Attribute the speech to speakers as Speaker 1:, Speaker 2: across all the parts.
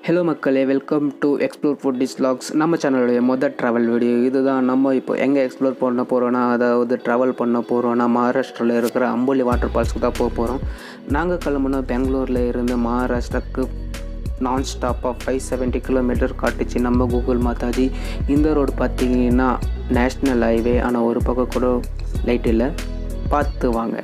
Speaker 1: Hello மக்களே, welcome to explore Foodies vlogs. நம்ம சேனலுடைய மொதல் ட்ராவல் வீடியோ இதுதான். நம்ம இப்போ எங்கே எக்ஸ்ப்ளோர் பண்ண போகிறோன்னா, அதாவது ட்ராவல் பண்ண போகிறோன்னா மகாராஷ்டிராவில் இருக்கிற அம்போலி வாட்டர் ஃபால்ஸ்க்கு தான் போக போகிறோம். நாங்கள் கிளம்புனா பெங்களூரில் இருந்து மகாராஷ்டிராவுக்கு நான் ஸ்டாப்பாக 570 கிலோமீட்டர் காட்டுச்சு நம்ம கூகுள் மாதாஜி. இந்த ரோடு பார்த்தீங்கன்னா நேஷ்னல் ஹைவே, ஆனால் ஒரு பக்கம் கூட லைட் இல்லை, பார்த்து வாங்க.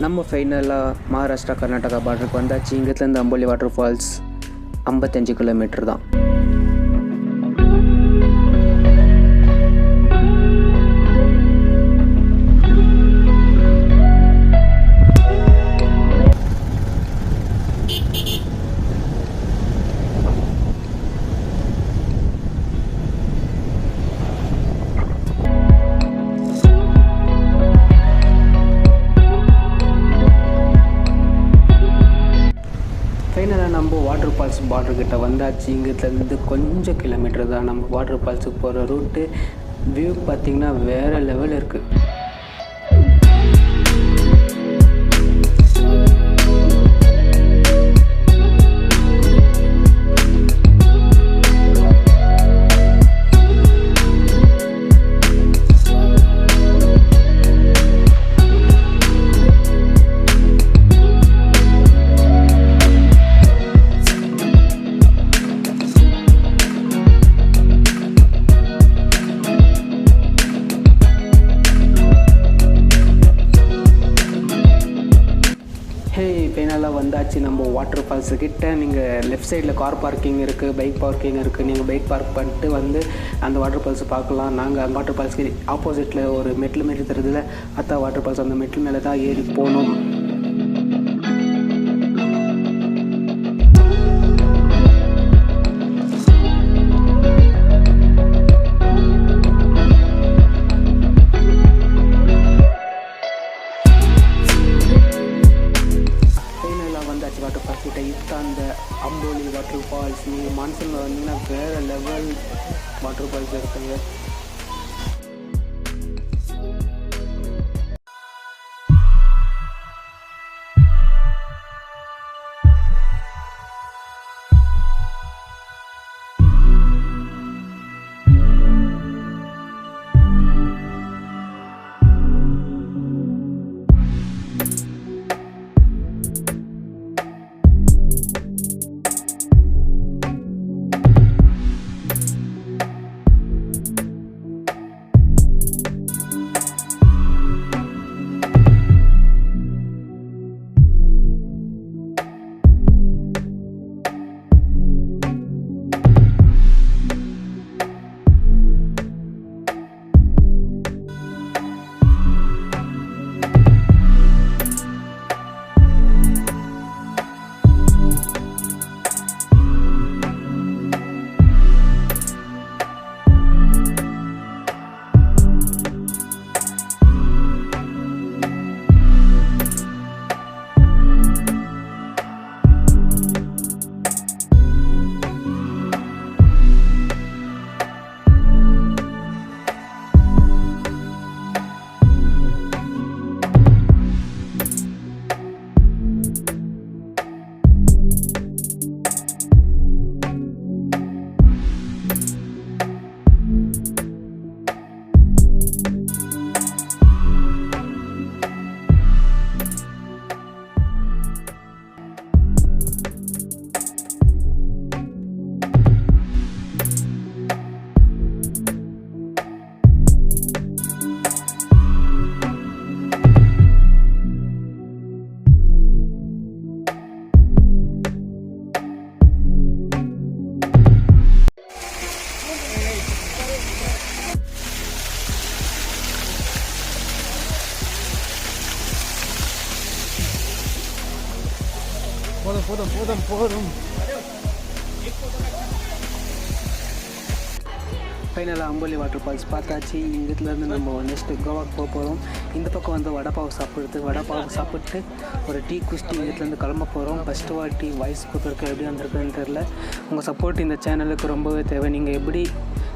Speaker 1: நம்ம ஃபைனலாக மகாராஷ்டிரா கர்நாடகா பார்டருக்கு வந்தாச்சு. இங்கேருந்து அம்போலி வாட்டர் ஃபால்ஸ் 55 கிலோமீட்டர் தான். ஃபைனலாக நம்ம வாட்டர் ஃபால்ஸ் பார்டர்கிட்ட வந்தாச்சு. இங்கேருந்து கொஞ்சம் கிலோமீட்டர் தான் நம்ம வாட்டர் ஃபால்ஸுக்கு போகிற ரூட்டு. வியூ பார்த்திங்கன்னா வேறு லெவல் இருக்குது. ஃபைனலாக வந்தாச்சு நம்ம வாட்டர் ஃபால்ஸுக்கிட்ட. நீங்கள் லெஃப்ட் சைடில் கார் பார்க்கிங் இருக்குது, பைக் பார்க்கிங் இருக்குது. நீங்கள் பைக் பார்க் பண்ணிட்டு வந்து அந்த வாட்டர் ஃபால்ஸை பார்க்கலாம். நாங்கள் அந்த வாட்டர் ஃபால்ஸுக்கு ஆப்போசிட்டில் ஒரு மெட்டில் மாரி தருதில்ல, அதான் வாட்டர் ஃபால்ஸ். அந்த மெட்டில் மேலே தான் ஏறி போகணும். வாட்டர் ஃபால்ஸ் கிட்ட இப்போ அந்த அம்போலி வாட்டர் ஃபால்ஸ். நீங்கள் மான்சூனில் வந்தீங்கன்னா வேறு லெவல் வாட்டர் ஃபால்ஸ் இருக்குங்க. ஃபைனலாக அம்போலி வாட்டர் ஃபால்ஸ் பார்த்தாச்சு. இங்கேருந்து நம்ம நெக்ஸ்ட்டு கோவாக்கு போகிறோம். இந்த பக்கம் வந்து வடைப்பாவு சாப்பிட்டு ஒரு டீ குடிச்சிட்டு இங்கேருந்து கிளம்ப போகிறோம். ஃபஸ்ட்டு வாட்டி வாய்ஸ் கொடுத்துருக்க எப்படி வந்திருக்குன்னு தெரில. உங்கள் சப்போர்ட் இந்த சேனலுக்கு ரொம்பவே தேவை. நீங்கள் எப்படி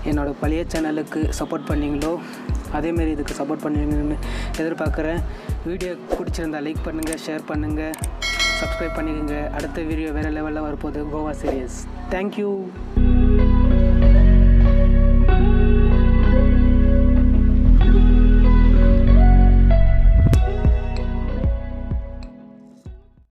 Speaker 1: என்னோடய பழைய சேனலுக்கு சப்போர்ட் பண்ணிங்களோ அதேமாரி இதுக்கு சப்போர்ட் பண்ணுவீங்கன்னு எதிர்பார்க்குறேன். வீடியோ பிடிச்சிருந்தால் லைக் பண்ணுங்கள், ஷேர் பண்ணுங்கள், சப்ஸ்கிரைப் பண்ணிக்கோங்க. அடுத்த வீடியோ வேறு லெவலில் வரப்போகுது, கோவா சீரியஸ். தேங்க்யூ.